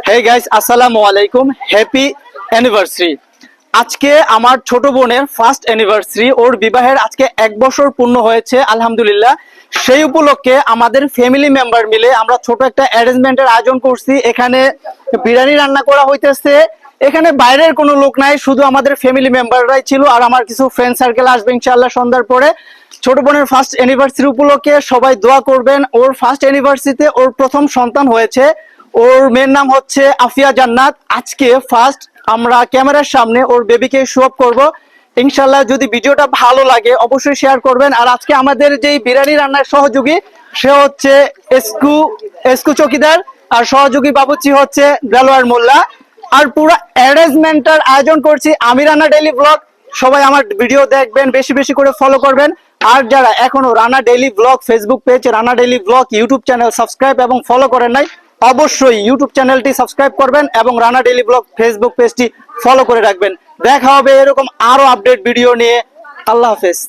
Hey guys, আসসালামু আলাইকুম। Happy anniversary. আজকে আমার ছোট বোনের ফার্স্ট অ্যানিভার্সারি, ওর বিবাহের আজকে 1 বছর পূর্ণ হয়েছে আলহামদুলিল্লাহ। সেই উপলক্ষে আমাদের ফ্যামিলি মেম্বার মিলে আমরা ছোট একটা অ্যারেঞ্জমেন্টের আয়োজন করছি। এখানে বিরিয়ানি রান্না করা হইতেছে। এখানে বাইরের কোনো লোক নাই, শুধু আমাদের ফ্যামিলি মেম্বাররাই ছিল, আর আমার কিছু ফ্রেন্ড সার্কেল আসবে ইনশাআল্লাহ সন্ধ্যার পরে। ছোট বোনের ফার্স্ট অ্যানিভার্সারি উপলক্ষে সবাই দোয়া করবেন। ওর ফার্স্ট অ্যানিভার্সারিতে ওর প্রথম সন্তান হয়েছে। ওর মেয়ের নাম হচ্ছে আফিয়া জান্নাত। আজকে ফার্স্ট আমরা ক্যামেরার সামনে ওর বেবিকে শো আপ করবো ইনশাল্লাহ। যদি ভিডিওটা ভালো লাগে অবশ্যই শেয়ার করবেন। আর আজকে আমাদের যেই বিরিয়ানি রান্নার সহযোগী সে হচ্ছে এসকু এসকু চকিদার, আর সহযোগী বাবুচি হচ্ছে দেলোয়ার মোল্লা। আর পুরো অ্যারেঞ্জমেন্টের আয়োজন করছি আমি, রানা ডেইলি ব্লগ। সবাই আমার ভিডিও দেখবেন, বেশি বেশি করে ফলো করবেন। আর যারা এখনো Rana daily blog Facebook page, Rana daily blog YouTube channel subscribe এবং ফলো করেন নাই, অবশ্যই ইউটিউব চ্যানেলটি সাবস্ক্রাইব করবেন এবং রানা ডেইলি ব্লগ ফেসবুক পেজটি ফলো করে রাখবেন। দেখা হবে এরকম আরো আপডেট ভিডিও নিয়ে। আল্লাহ হাফেজ।